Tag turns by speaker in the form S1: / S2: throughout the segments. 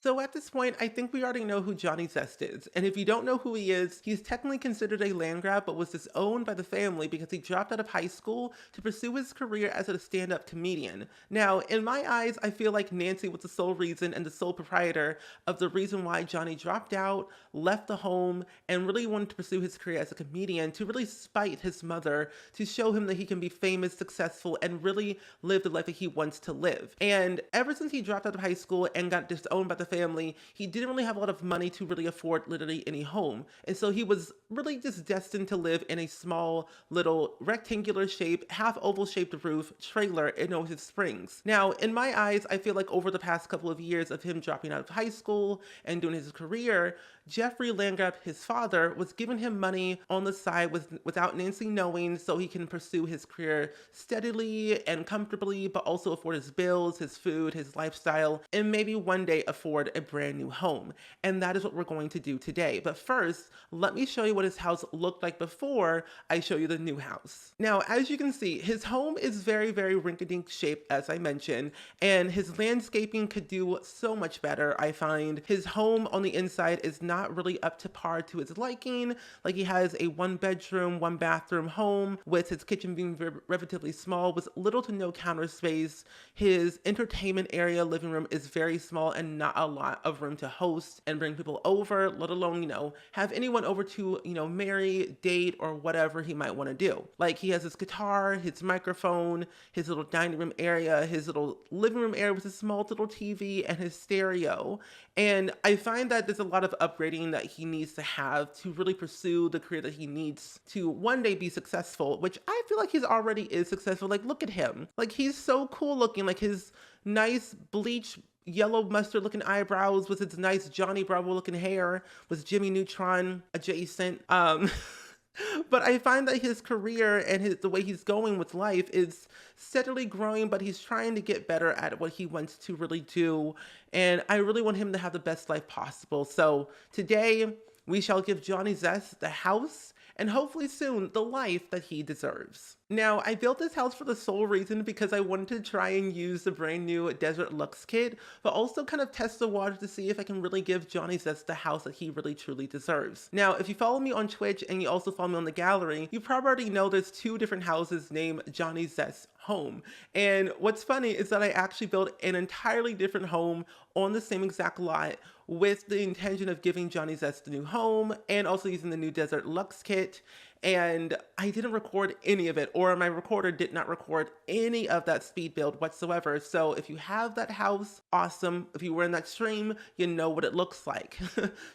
S1: So at this point, I think we already know who Johnny Zest is. And if you don't know who he is, he's technically considered a land grab, but was disowned by the family because he dropped out of high school to pursue his career as a stand-up comedian. Now, in my eyes, I feel like Nancy was the sole reason and the sole proprietor of the reason why Johnny dropped out, left the home, and really wanted to pursue his career as a comedian to really spite his mother, to show him that he can be famous, successful, and really live the life that he wants to live. And ever since he dropped out of high school and got disowned by the family, he didn't really have a lot of money to really afford literally any home. And so he was really just destined to live in a small, little rectangular shape, half oval shaped roof trailer in Oasis Springs. Now, in my eyes, I feel like over the past couple of years of him dropping out of high school and doing his career, Jeffrey Landgraf, his father, was giving him money on the side without Nancy knowing so he can pursue his career steadily and comfortably, but also afford his bills, his food, his lifestyle, and maybe one day afford a brand new home. And that is what we're going to do today. But first, let me show you what his house looked like before I show you the new house. Now, as you can see, his home is very, very rinky-dink shaped, as I mentioned, and his landscaping could do so much better. I find his home on the inside is not really up to par to his liking. Like, he has a one bedroom, one bathroom home with his kitchen being relatively small with little to no counter space. His entertainment area, living room, is very small and not a lot of room to host and bring people over, let alone, have anyone over to, marry, date, or whatever he might want to do. Like, he has his guitar, his microphone, his little dining room area, his little living room area with his small little TV and his stereo. And I find that there's a lot of upgrading that he needs to have to really pursue the career that he needs to one day be successful, which I feel like he's already is successful. Like, look at him. Like, he's so cool looking, like his nice bleach yellow mustard looking eyebrows with his nice Johnny Bravo looking hair with Jimmy Neutron adjacent. But I find that his career and the way he's going with life is steadily growing, but he's trying to get better at what he wants to really do. And I really want him to have the best life possible. So today we shall give Johnny Zest the house and hopefully soon the life that he deserves. Now, I built this house for the sole reason because I wanted to try and use the brand new Desert Lux kit, but also kind of test the water to see if I can really give Johnny Zest the house that he really truly deserves. Now, if you follow me on Twitch and you also follow me on the gallery, you probably already know there's two different houses named Johnny Zest home. And what's funny is that I actually built an entirely different home on the same exact lot with the intention of giving Johnny Zest the new home and also using the new Desert Lux kit. And I didn't record any of it, or my recorder did not record any of that speed build whatsoever. So if you have that house, awesome. If you were in that stream, you know what it looks like.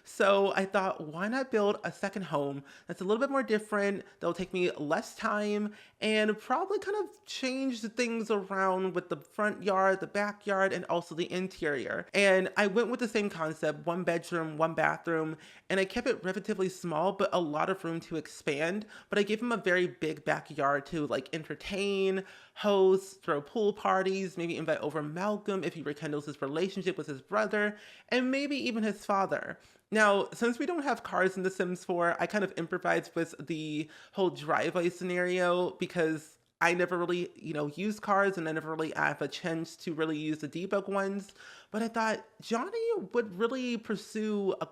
S1: So I thought, why not build a second home that's a little bit more different, that'll take me less time, and probably kind of change the things around with the front yard, the backyard, and also the interior. And I went with the same concept, one bedroom, one bathroom, and I kept it relatively small, but a lot of room to expand. But I gave him a very big backyard to like entertain, host, throw pool parties, maybe invite over Malcolm if he rekindles his relationship with his brother, and maybe even his father. Now, since we don't have cars in The Sims 4, I kind of improvised with the whole driveway scenario because I never really, use cars and I never really have a chance to really use the debug ones. But I thought Johnny would really pursue a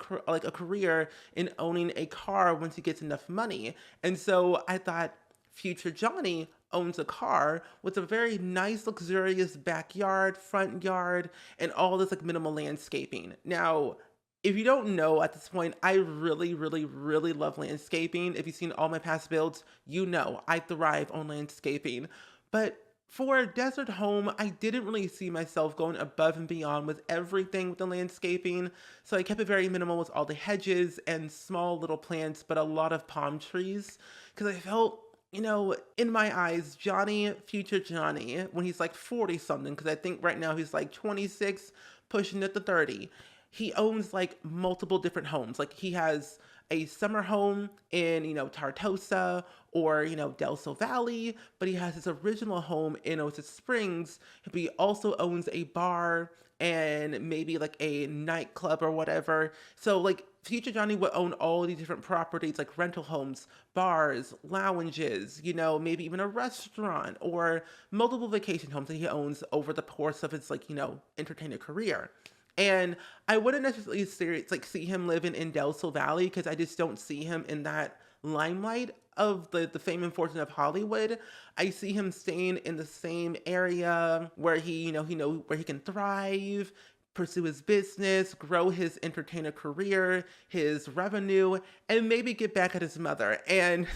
S1: career in owning a car once he gets enough money. And so I thought future Johnny owns a car with a very nice, luxurious backyard, front yard, and all this like minimal landscaping. Now, if you don't know at this point, I really, really, really love landscaping. If you've seen all my past builds, you know I thrive on landscaping. But for a desert home, I didn't really see myself going above and beyond with everything with the landscaping. So I kept it very minimal with all the hedges and small little plants, but a lot of palm trees. Because I felt, in my eyes, Johnny, future Johnny, when he's like 40 something, because I think right now he's like 26, pushing it to 30. He owns like multiple different homes. Like, he has a summer home in, Tartosa or, Del Sol Valley, but he has his original home in Oasis Springs. But he also owns a bar and maybe like a nightclub or whatever. So like future Johnny would own all these different properties like rental homes, bars, lounges, maybe even a restaurant or multiple vacation homes that he owns over the course of his like, entertainer career. And I wouldn't necessarily see him living in Del Sol Valley because I just don't see him in that limelight of the fame and fortune of Hollywood. I see him staying in the same area where where he can thrive, pursue his business, grow his entertainer career, his revenue, and maybe get back at his mother. And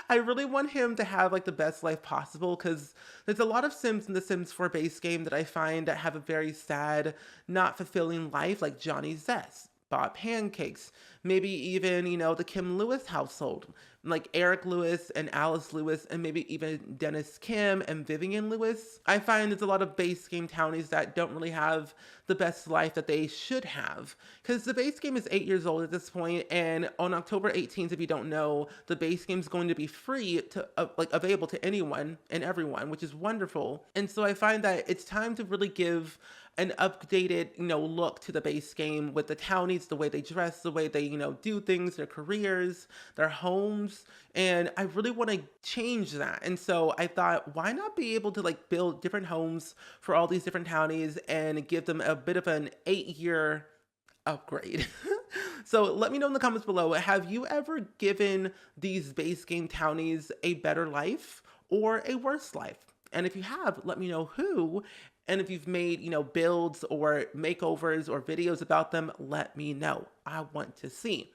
S1: I really want him to have like the best life possible because there's a lot of Sims in the Sims 4 base game that I find that have a very sad, not fulfilling life, like Johnny Zest, Bob Pancakes, maybe even, the Kim Lewis household, like Eric Lewis and Alice Lewis, and maybe even Dennis Kim and Vivian Lewis. I find there's a lot of base game townies that don't really have the best life that they should have. Because the base game is 8 years old at this point, and on October 18th, if you don't know, the base game is going to be free to available to anyone and everyone, which is wonderful. And so I find that it's time to really give an updated, look to the base game with the townies, the way they dress, the way they, do things, their careers, their homes. And I really want to change that. And so I thought, why not be able to like build different homes for all these different townies and give them a bit of an 8-year upgrade? So let me know in the comments below, have you ever given these base game townies a better life or a worse life? And if you have, let me know who. And if you've made, builds or makeovers or videos about them, let me know. I want to see.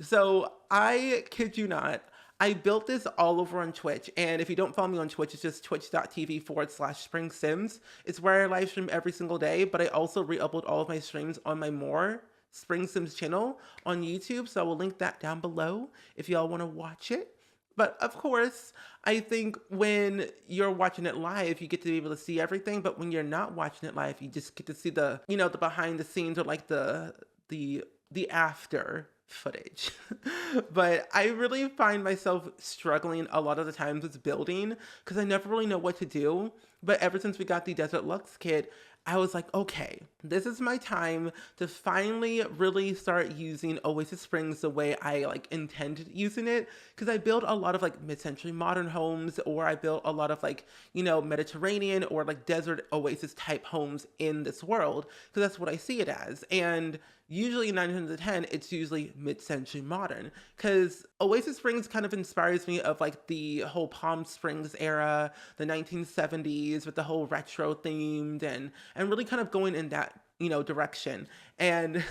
S1: So I kid you not, I built this all over on Twitch. And if you don't follow me on Twitch, it's just twitch.tv/SpringSims. It's where I live stream every single day, but I also re-upload all of my streams on my more SpringSims channel on YouTube. So I will link that down below if y'all want to watch it. But of course, I think when you're watching it live, you get to be able to see everything. But when you're not watching it live, you just get to see the, the behind the scenes or like the after footage. But I really find myself struggling a lot of the times with building because I never really know what to do. But ever since we got the Desert Lux kit, I was like, okay, this is my time to finally really start using Oasis Springs the way I like intended using it. Because I built a lot of like mid-century modern homes, or I built a lot of like, Mediterranean or like desert oasis type homes in this world. Because that's what I see it as. And usually 9 times out of 10, it's usually mid-century modern. Because Oasis Springs kind of inspires me of like the whole Palm Springs era, the 1970s with the whole retro themed and really kind of going in that, direction. And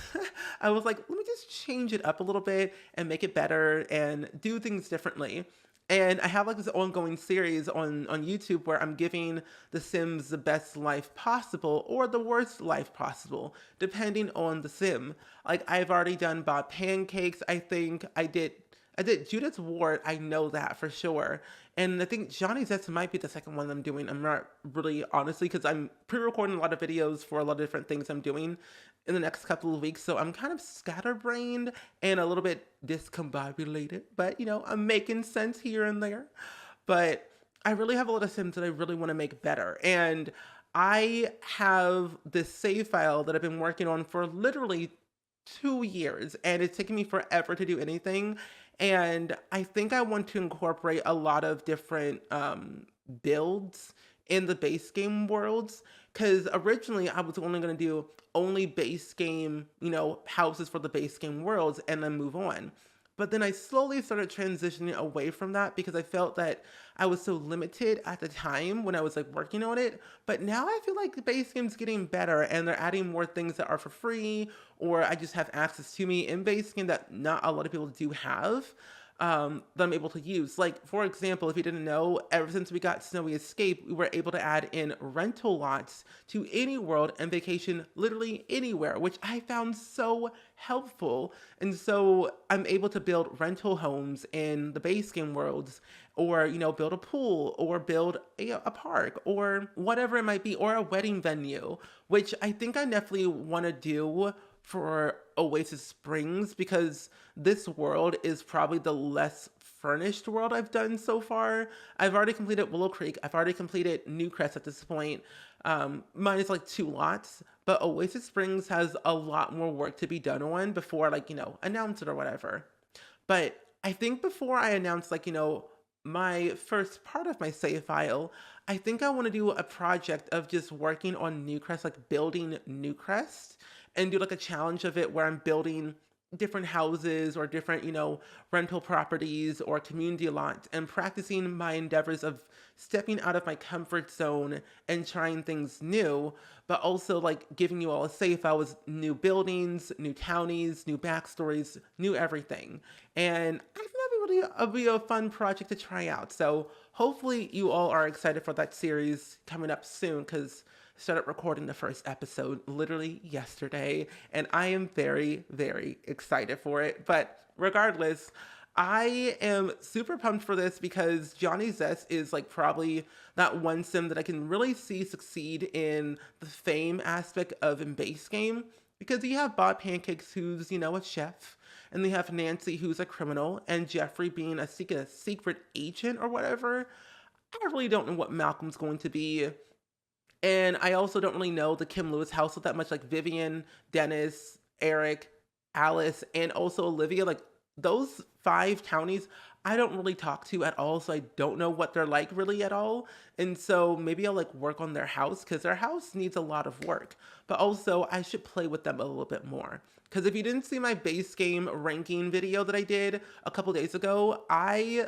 S1: I was like, let me just change it up a little bit and make it better and do things differently. And I have like this ongoing series on YouTube where I'm giving the Sims the best life possible or the worst life possible, depending on the Sim. Like I've already done Bob Pancakes. I think I did Judith's Ward. I know that for sure. And I think Johnny Zest might be the second one I'm doing. I'm not really, honestly, because I'm pre-recording a lot of videos for a lot of different things I'm doing in the next couple of weeks. So I'm kind of scatterbrained and a little bit discombobulated. But, I'm making sense here and there. But I really have a lot of Sims that I really want to make better. And I have this save file that I've been working on for literally 2 years. And it's taken me forever to do anything. And I think I want to incorporate a lot of different builds in the base game worlds. Because originally I was only going to do only base game, houses for the base game worlds and then move on. But then I slowly started transitioning away from that because I felt that I was so limited at the time when I was like working on it. But now I feel like the base game's getting better and they're adding more things that are for free, or I just have access to me in base game that not a lot of people do have. That I'm able to use. Like, for example, if you didn't know, ever since we got Snowy Escape, we were able to add in rental lots to any world and vacation literally anywhere, which I found so helpful. And so I'm able to build rental homes in the base game worlds, or, build a pool, or build a park, or whatever it might be, or a wedding venue, which I think I definitely want to do for Oasis Springs, because this world is probably the less furnished world I've done so far. I've already completed Willow Creek. I've already completed Newcrest at this point. Mine is like 2 lots, but Oasis Springs has a lot more work to be done on before announce it or whatever. But I think before I announce my first part of my save file, I think I want to do a project of just working on Newcrest, like building Newcrest, and do like a challenge of it where I'm building different houses or different, rental properties or community lots and practicing my endeavors of stepping out of my comfort zone and trying things new, but also like giving you all a safe. I was new buildings, new townies, new backstories, new everything. And I think that'd be a fun project to try out. So hopefully you all are excited for that series coming up soon because started recording the first episode literally yesterday, and I am very, very excited for it. But regardless, I am super pumped for this because Johnny Zest is like probably that one sim that I can really see succeed in the fame aspect of in base game, because you have Bob Pancakes, who's, a chef, and they have Nancy, who's a criminal, and Jeffrey being a secret agent or whatever. I really don't know what Malcolm's going to be. And I also don't really know the Kim Lewis household that much, like Vivian, Dennis, Eric, Alice, and also Olivia. Like those 5 townies, I don't really talk to at all, so I don't know what they're like really at all. And so maybe I'll like work on their house because their house needs a lot of work. But also I should play with them a little bit more. Because if you didn't see my base game ranking video that I did a couple days ago, I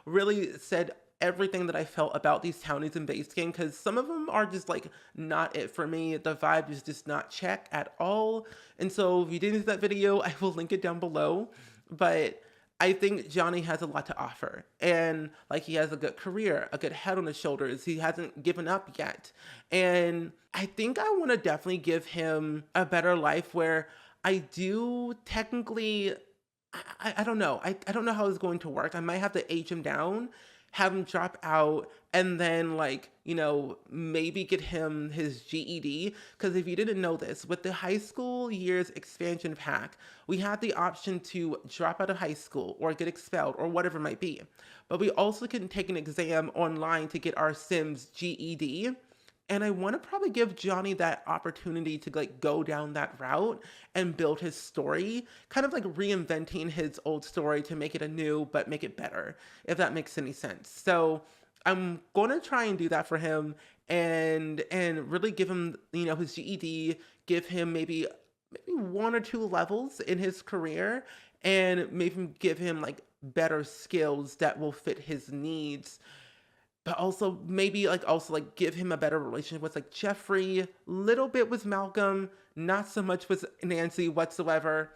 S1: really said everything that I felt about these townies in base game, because some of them are just like not it for me. The vibe is just not check at all. And so if you didn't see that video, I will link it down below. But I think Johnny has a lot to offer, and like he has a good career, a good head on his shoulders. He hasn't given up yet. And I think I want to definitely give him a better life where I do technically, I don't know. I don't know how it's going to work. I might have to age him down, have him drop out, and then like, maybe get him his GED. Because if you didn't know this, with the high school years expansion pack, we had the option to drop out of high school or get expelled or whatever it might be. But we also can take an exam online to get our Sims GED. And I want to probably give Johnny that opportunity to like go down that route and build his story, kind of like reinventing his old story to make it anew, but make it better, if that makes any sense. So I'm going to try and do that for him and really give him, his GED, give him maybe 1 or 2 levels in his career, and maybe give him like better skills that will fit his needs. But also maybe like give him a better relationship with like Jeffrey, little bit with Malcolm, not so much with Nancy whatsoever,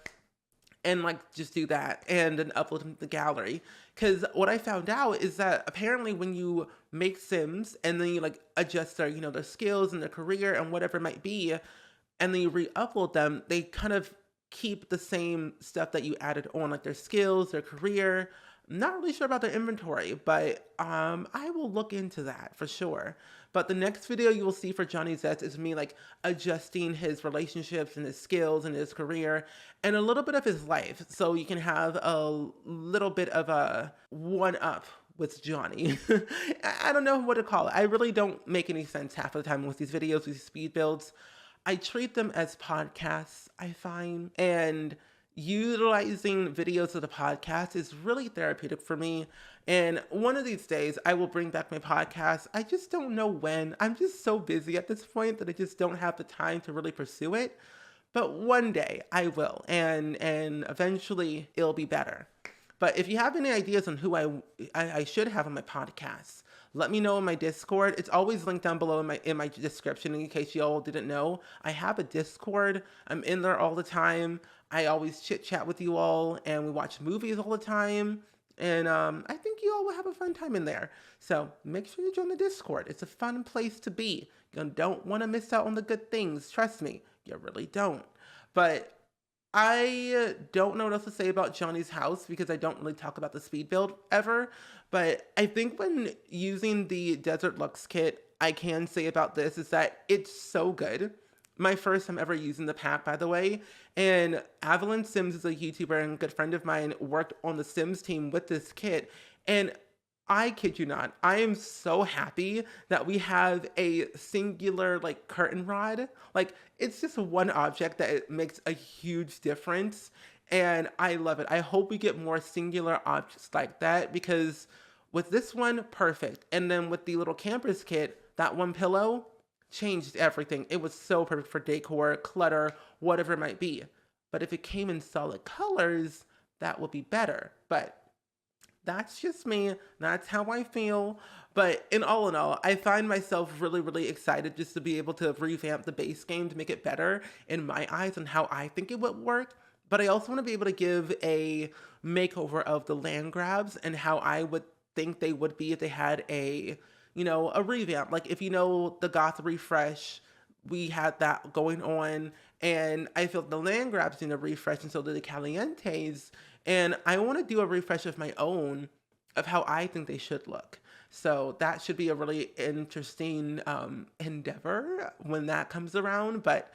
S1: and like just do that and then upload him to the gallery. Because what I found out is that apparently when you make Sims and then you like adjust their, their skills and their career and whatever it might be, and then you re-upload them, they kind of keep the same stuff that you added on, like their skills, their career. Not really sure about the inventory, but I will look into that for sure. But the next video you will see for Johnny Zest is me like adjusting his relationships and his skills and his career and a little bit of his life, so you can have a little bit of a one-up with Johnny. I don't know what to call it. I really don't make any sense half of the time with these videos, these speed builds. I treat them as podcasts, I find, and utilizing videos of the podcast is really therapeutic for me. And one of these days I will bring back my podcast. I just don't know when. I'm just so busy at this point that I just don't have the time to really pursue it. But one day I will, and eventually it'll be better. But if you have any ideas on who I should have on my podcast, let me know in my Discord. It's always linked down below in my description in case you all didn't know. I have a Discord. I'm in there all the time. I always chit chat with you all, and we watch movies all the time. And I think you all will have a fun time in there. So make sure you join the Discord. It's a fun place to be. You don't want to miss out on the good things. Trust me, you really don't. But I don't know what else to say about Johnny's house because I don't really talk about the speed build ever. But I think when using the Desert Lux kit, I can say about this is that it's so good. My first time ever using the pack, by the way. And Avalon Sims is a YouTuber and a good friend of mine, worked on the Sims team with this kit. And I kid you not, I am so happy that we have a singular like curtain rod. Like it's just one object that it makes a huge difference. And I love it. I hope we get more singular objects like that, because with this one, perfect. And then with the little campers kit, that one pillow, changed everything. It was so perfect for decor, clutter, whatever it might be. But if it came in solid colors, that would be better. But that's just me. That's how I feel. But in all, I find myself really, really excited just to be able to revamp the base game to make it better in my eyes and how I think it would work. But I also want to be able to give a makeover of the land grabs and how I would think they would be if they had a revamp. Like if the Goth refresh, we had that going on, and I feel the land grabs need a refresh, and so do the Calientes. And I want to do a refresh of my own of how I think they should look. So that should be a really interesting endeavor when that comes around. But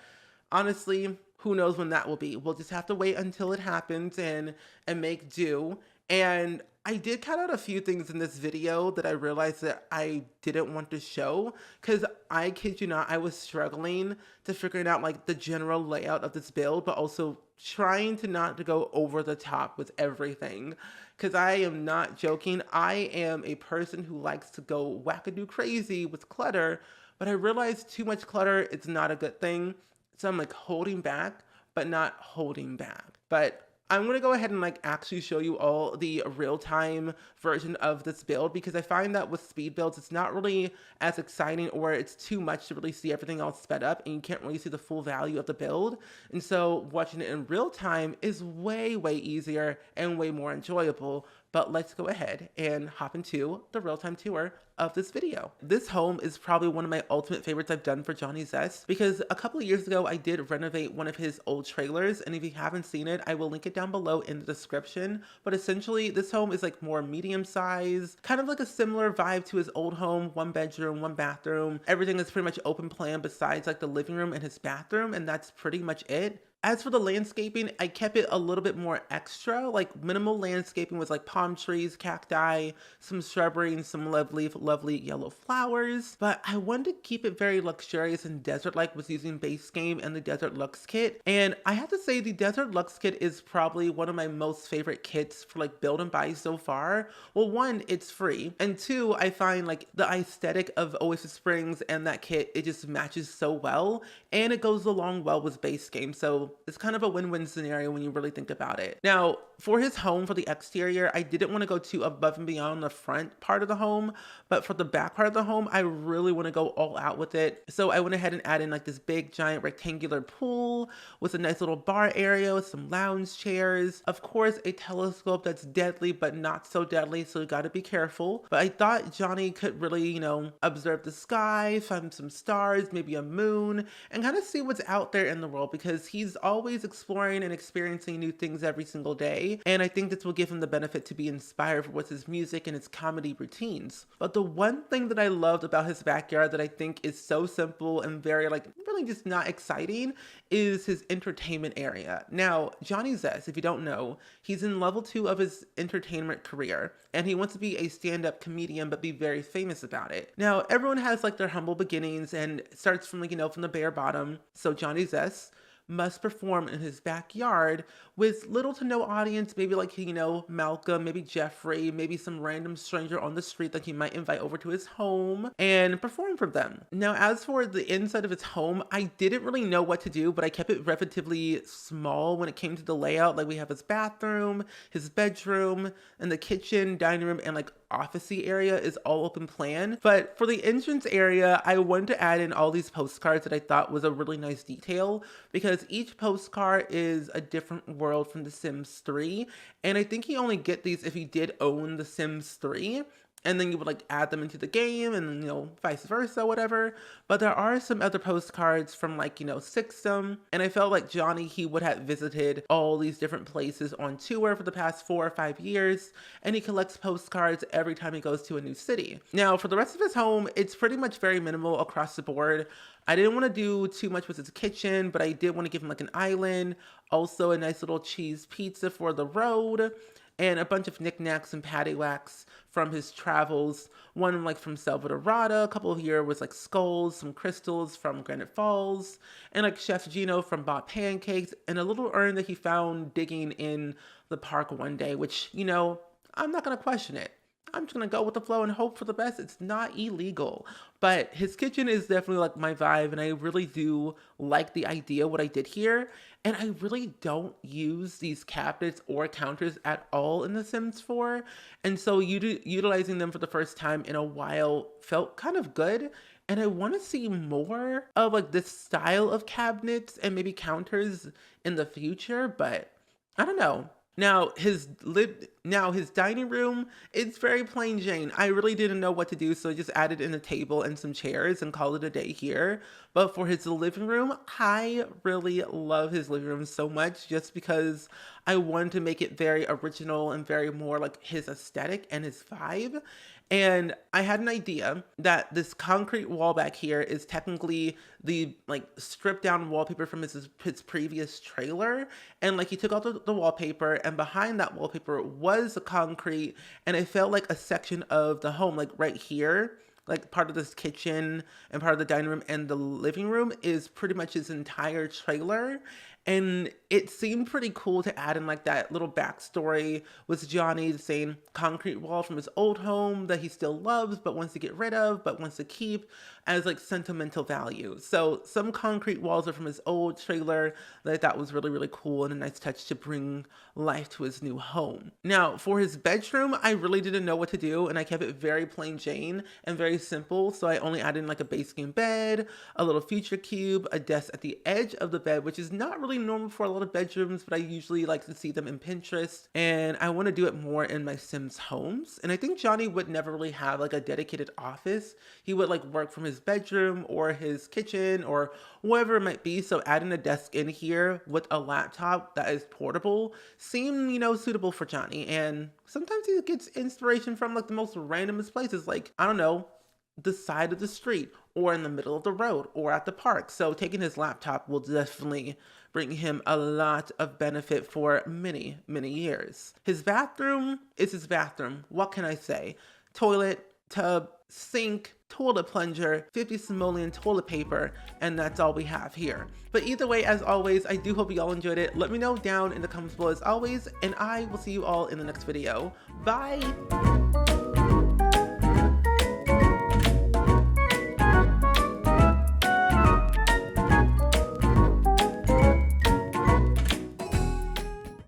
S1: honestly, who knows when that will be? We'll just have to wait until it happens and make do. And I did cut out a few things in this video that I realized that I didn't want to show, because I kid you not, I was struggling to figuring out like the general layout of this build, but also trying to not to go over the top with everything, because I am not joking. I am a person who likes to go wackadoo crazy with clutter, but I realized too much clutter is not a good thing. So I'm like holding back, but not holding back. But I'm going to go ahead and like actually show you all the real-time version of this build, because I find that with speed builds, it's not really as exciting, or it's too much to really see everything all sped up and you can't really see the full value of the build. And so watching it in real time is way, way easier and way more enjoyable. But let's go ahead and hop into the real-time tour of this video. This home is probably one of my ultimate favorites I've done for Johnny Zest, because a couple of years ago I did renovate one of his old trailers, and if you haven't seen it, I will link it down below in the description. But essentially this home is like more medium size, kind of like a similar vibe to his old home, 1 bedroom, 1 bathroom. Everything is pretty much open plan besides like the living room and his bathroom, and that's pretty much it. As for the landscaping, I kept it a little bit more extra, like minimal landscaping with like palm trees, cacti, some shrubbery, and some lovely yellow flowers. But I wanted to keep it very luxurious and desert-like with using base game and the Desert Lux kit. And I have to say the Desert Lux kit is probably one of my most favorite kits for like build and buy so far. Well, 1, it's free. And 2, I find like the aesthetic of Oasis Springs and that kit, it just matches so well. And it goes along well with base game. So it's kind of a win-win scenario when you really think about it. Now, for his home, for the exterior, I didn't want to go too above and beyond the front part of the home, but for the back part of the home, I really want to go all out with it. So I went ahead and added in like this big giant rectangular pool with a nice little bar area with some lounge chairs. Of course, a telescope that's deadly, but not so deadly, so you got to be careful. But I thought Johnny could really, observe the sky, find some stars, maybe a moon, and kind of see what's out there in the world, because he's always exploring and experiencing new things every single day. And I think this will give him the benefit to be inspired with his music and his comedy routines. But the one thing that I loved about his backyard that I think is so simple and very really just not exciting is his entertainment area. Now, Johnny Zest, if you don't know, he's in level 2 of his entertainment career, and he wants to be a stand-up comedian but be very famous about it. Now, everyone has like their humble beginnings and starts from from the bare bottom. So Johnny Zest must perform in his backyard with little to no audience, maybe Malcolm, maybe Jeffrey, maybe some random stranger on the street that he might invite over to his home and perform for them. Now, as for the inside of his home, I didn't really know what to do, but I kept it relatively small when it came to the layout. Like we have his bathroom, his bedroom, and the kitchen, dining room, and office-y area is all open plan. But for the entrance area, I wanted to add in all these postcards that I thought was a really nice detail, because each postcard is a different world from The Sims 3. And I think you only get these if you did own The Sims 3. And then you would add them into the game, and vice versa, whatever. But there are some other postcards from Sixum, and I felt like Johnny, he would have visited all these different places on tour for the past 4 or 5 years, and he collects postcards every time he goes to a new city. Now, for the rest of his home, it's pretty much very minimal across the board. I didn't want to do too much with his kitchen, but I did want to give him an island, also a nice little cheese pizza for the road, and a bunch of knickknacks and paddywhacks from his travels. One from Salvadorada, a couple here was skulls, some crystals from Granite Falls, and Chef Gino from Bought Pancakes, and a little urn that he found digging in the park one day, which, I'm not going to question it. I'm just gonna go with the flow and hope for the best. It's not illegal. But his kitchen is definitely like my vibe, and I really do like the idea what I did here. And I really don't use these cabinets or counters at all in The Sims 4. And so utilizing them for the first time in a while felt kind of good. And I want to see more of like this style of cabinets and maybe counters in the future, but I don't know. Now his dining room, it's very plain Jane. I really didn't know what to do, so I just added in a table and some chairs and called it a day here. But for his living room, I really love his living room so much just because I wanted to make it very original and very more like his aesthetic and his vibe. And I had an idea that this concrete wall back here is technically the like stripped down wallpaper from his previous trailer. And like he took out the wallpaper, and behind that wallpaper was a concrete, and it felt like a section of the home, like right here. Like part of this kitchen and part of the dining room and the living room is pretty much his entire trailer. And it seemed pretty cool to add in like that little backstory with Johnny saying concrete wall from his old home that he still loves but wants to get rid of but wants to keep as like sentimental value. So some concrete walls are from his old trailer that I thought was really, really cool and a nice touch to bring life to his new home. Now for his bedroom, I really didn't know what to do, and I kept it very plain Jane and very simple. So I only added in like a base game bed, a little feature cube, a desk at the edge of the bed, which is not really normal for a lot of bedrooms, but I usually like to see them in Pinterest, and I want to do it more in my Sims homes. And I think Johnny would never really have like a dedicated office. He would like work from his bedroom or his kitchen or wherever it might be. So adding a desk in here with a laptop that is portable seemed, suitable for Johnny. And sometimes he gets inspiration from like the most randomest places, like, I don't know, the side of the street or in the middle of the road or at the park. So taking his laptop will definitely bring him a lot of benefit for many, many years. His bathroom is his bathroom. What can I say? Toilet, tub, sink, toilet plunger, 50 simoleon toilet paper, and that's all we have here. But either way, as always, I do hope you all enjoyed it. Let me know down in the comments below as always, and I will see you all in the next video. Bye!